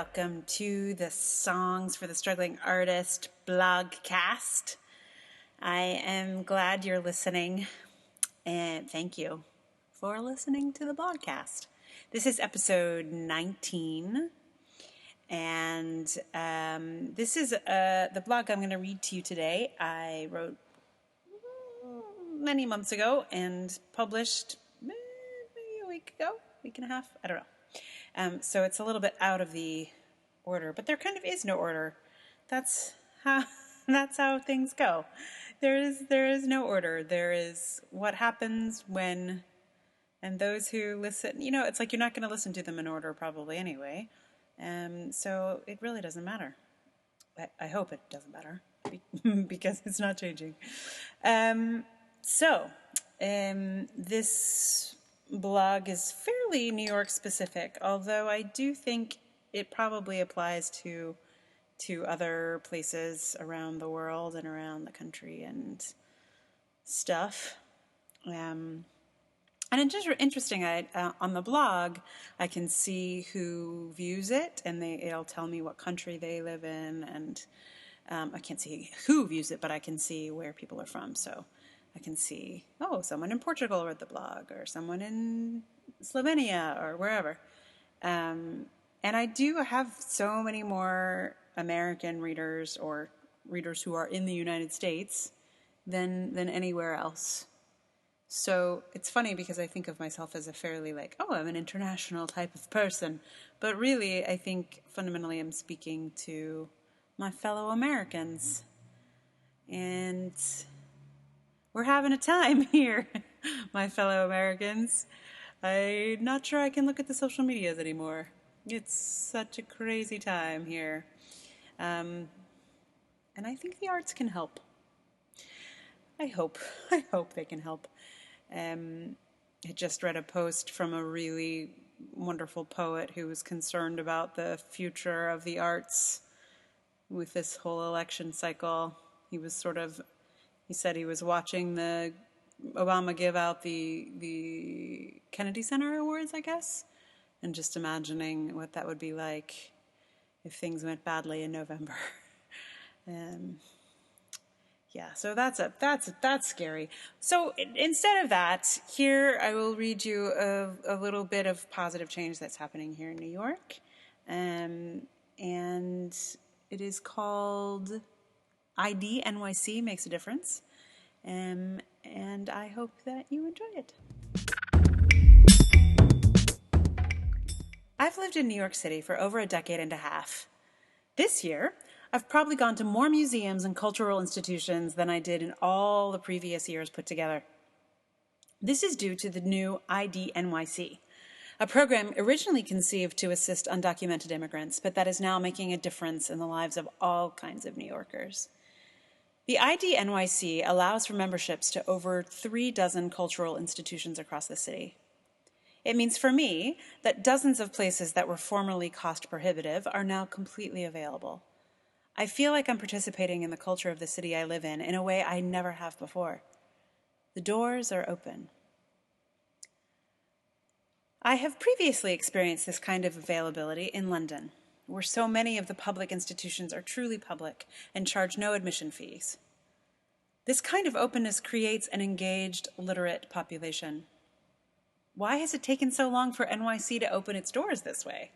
welcome to the Songs for the Struggling Artist blogcast. I am glad you're listening, and thank you for listening to the blogcast. This is episode 19, and this is the blog I'm going to read to you today. I wrote many months ago and published maybe a week and a half, I don't know. So it's a little bit out of the order, but there kind of is no order. That's how things go. There is no order. There is what happens when, and those who listen, it's like you're not going to listen to them in order probably anyway. So it really doesn't matter. I hope it doesn't matter because it's not changing. This blog is fairly New York specific, although I do think it probably applies to other places around the world and around the country and stuff. And it's just interesting. On the blog, I can see who views it, and it'll tell me what country they live in, and I can't see who views it, but I can see where people are from. So I can see, someone in Portugal read the blog, or someone in Slovenia, or wherever. And I do have so many more American readers, or readers who are in the United States, than anywhere else. So it's funny because I think of myself as a fairly I'm an international type of person. But really, I think fundamentally I'm speaking to my fellow Americans. And we're having a time here, my fellow Americans. I'm not sure I can look at the social medias anymore. It's such a crazy time here. And I think the arts can help. I hope they can help. I just read a post from a really wonderful poet who was concerned about the future of the arts with this whole election cycle. He said he was watching the Obama give out the Kennedy Center Awards, I guess, and just imagining what that would be like if things went badly in November. So that's scary. So instead of that, here I will read you a little bit of positive change that's happening here in New York, and it is called ID NYC Makes a Difference, and I hope that you enjoy it. I've lived in New York City for over a decade and a half. This year, I've probably gone to more museums and cultural institutions than I did in all the previous years put together. This is due to the new ID NYC, a program originally conceived to assist undocumented immigrants, but that is now making a difference in the lives of all kinds of New Yorkers. The ID NYC allows for memberships to over 36 cultural institutions across the city. It means for me that dozens of places that were formerly cost prohibitive are now completely available. I feel like I'm participating in the culture of the city I live in a way I never have before. The doors are open. I have previously experienced this kind of availability in London, where so many of the public institutions are truly public and charge no admission fees. This kind of openness creates an engaged, literate population. Why has it taken so long for NYC to open its doors this way?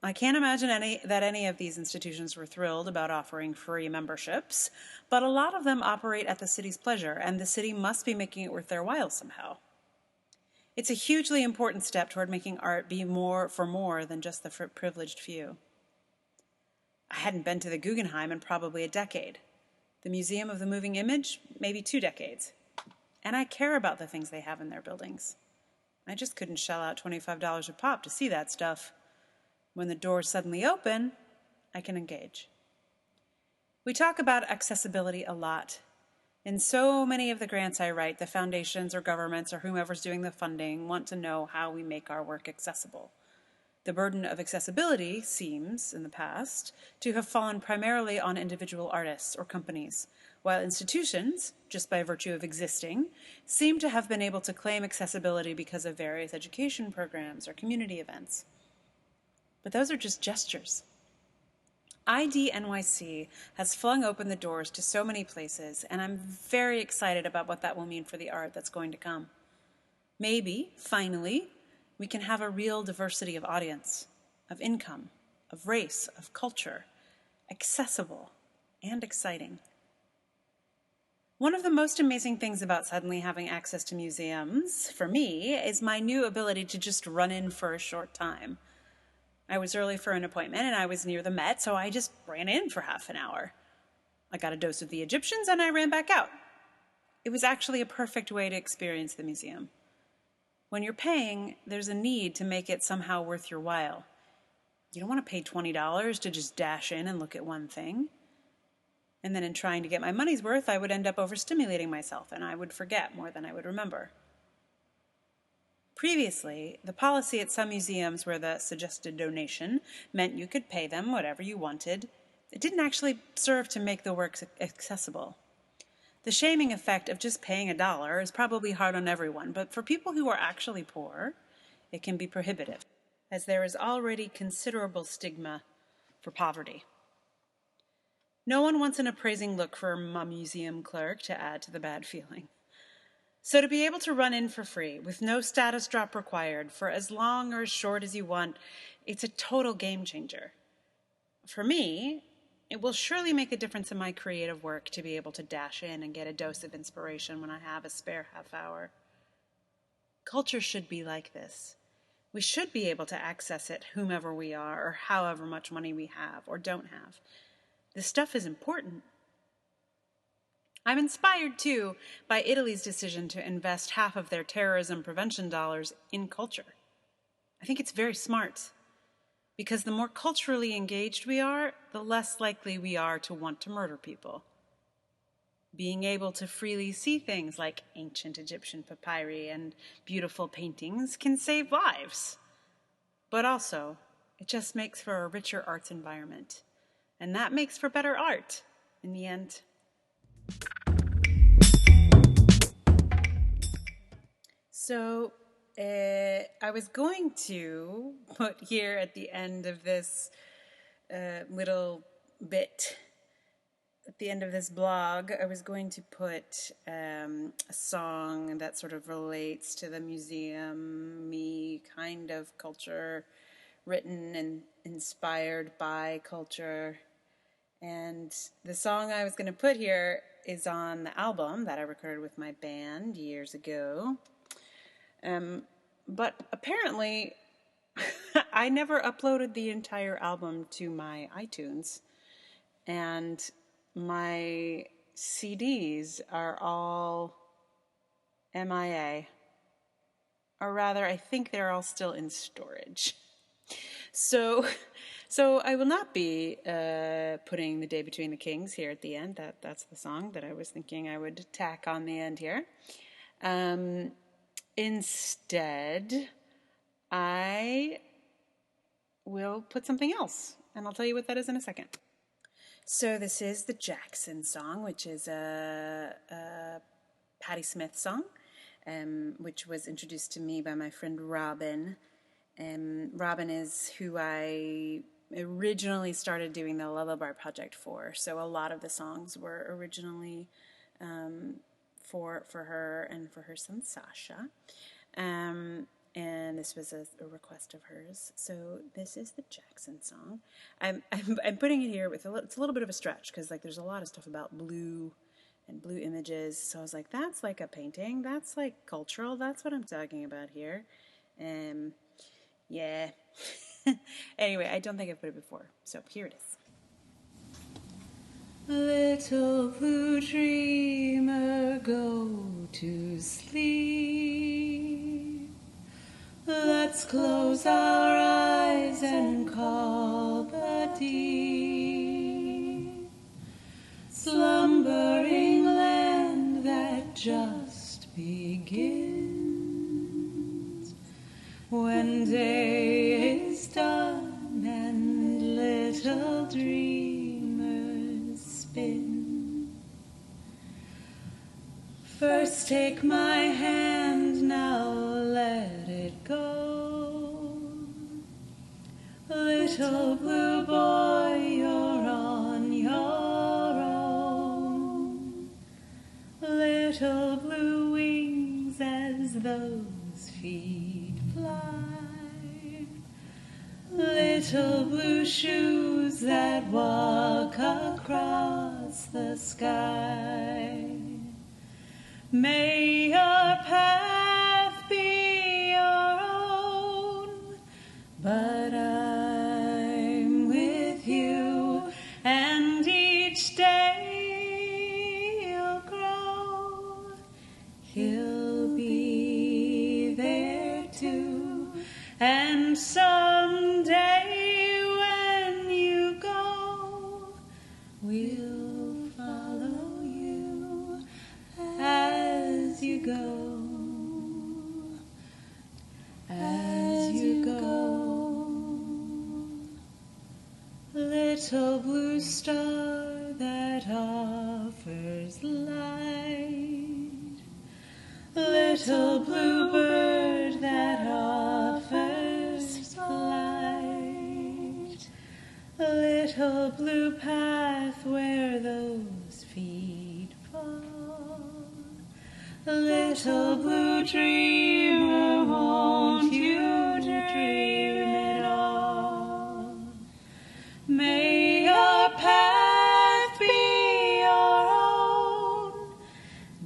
I can't imagine that any of these institutions were thrilled about offering free memberships, but a lot of them operate at the city's pleasure, and the city must be making it worth their while somehow. It's a hugely important step toward making art be more than just the privileged few. I hadn't been to the Guggenheim in probably a decade. The Museum of the Moving Image, maybe 2 decades. And I care about the things they have in their buildings. I just couldn't shell out $25 a pop to see that stuff. When the doors suddenly open, I can engage. We talk about accessibility a lot. In so many of the grants I write, the foundations or governments or whomever's doing the funding want to know how we make our work accessible. The burden of accessibility seems, in the past, to have fallen primarily on individual artists or companies, while institutions, just by virtue of existing, seem to have been able to claim accessibility because of various education programs or community events. But those are just gestures. ID NYC has flung open the doors to so many places, and I'm very excited about what that will mean for the art that's going to come. Maybe, finally, we can have a real diversity of audience, of income, of race, of culture, accessible and exciting. One of the most amazing things about suddenly having access to museums, for me, is my new ability to just run in for a short time. I was early for an appointment and I was near the Met, so I just ran in for half an hour. I got a dose of the Egyptians and I ran back out. It was actually a perfect way to experience the museum. When you're paying, there's a need to make it somehow worth your while. You don't want to pay $20 to just dash in and look at one thing. And then in trying to get my money's worth, I would end up overstimulating myself and I would forget more than I would remember. Previously, the policy at some museums where the suggested donation meant you could pay them whatever you wanted, it didn't actually serve to make the work accessible. The shaming effect of just paying $1 is probably hard on everyone, but for people who are actually poor, it can be prohibitive, as there is already considerable stigma for poverty. No one wants an appraising look from a museum clerk to add to the bad feeling. So to be able to run in for free, with no status drop required, for as long or as short as you want, it's a total game changer. For me, it will surely make a difference in my creative work to be able to dash in and get a dose of inspiration when I have a spare half hour. Culture should be like this. We should be able to access it whomever we are or however much money we have or don't have. This stuff is important. I'm inspired, too, by Italy's decision to invest half of their terrorism prevention dollars in culture. I think it's very smart, because the more culturally engaged we are, the less likely we are to want to murder people. Being able to freely see things like ancient Egyptian papyri and beautiful paintings can save lives. But also, it just makes for a richer arts environment. And that makes for better art, in the end. So, I was going to put here at the end of this little bit, at the end of this blog, I was going to put a song that sort of relates to the museum-y kind of culture, written and inspired by culture. And the song I was going to put here is on the album that I recorded with my band years ago. But apparently, I never uploaded the entire album to my iTunes. And my CDs are all MIA. Or rather, I think they're all still in storage. So I will not be putting The Day Between the Kings here at the end. That's the song that I was thinking I would tack on the end here. Instead, I will put something else, and I'll tell you what that is in a second. So this is the Jackson song, which is a Patti Smith song, which was introduced to me by my friend Robin. Robin is who I originally started doing the Lullaby Project for, so a lot of the songs were originally for her and for her son Sasha, and this was a request of hers. So this is the Jackson song. I'm putting it here with it's a little bit of a stretch because like there's a lot of stuff about blue and blue images. So I was like, that's like a painting. That's like cultural. That's what I'm talking about here. Yeah. Anyway, I don't think I've put it before. So here it is. Little blue dreamer, go to sleep. Let's close our eyes and call the deep. Slumbering land that just begins. When day is done and little dreamers spin. First take my hand, now let it go. Little blue boy, you're on your own. Little blue wings as those feet fly. Little blue shoes that walk across the sky. May your path be your own, but I'm with you, and each day you'll grow. He'll be there too, and someday when you go, we'll follow you as you go, as you go. Little blue star that offers light, little blue bird that offers flight, little blue path where those feet fall. Little blue dreamer, won't you dream it all? May your path be your own,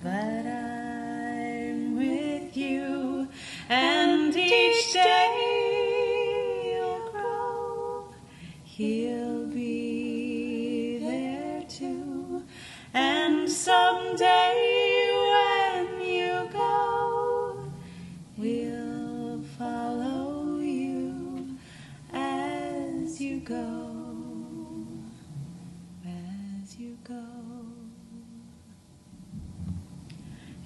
but I'm with you, and each day you'll grow. He'll be there too, and someday when you go, we'll follow you as you go, as you go.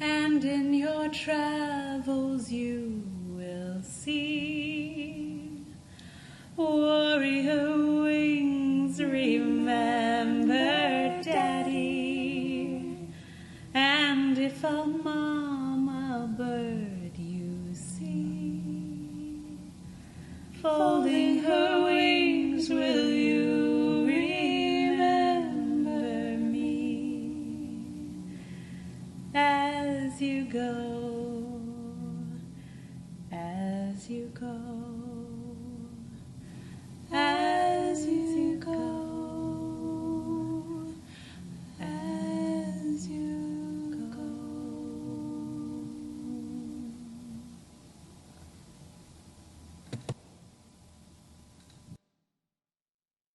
And in your travels you will see warrior wings, remember Daddy. And if a mama bird you see folding her wings, will you remember me as you go, as you go?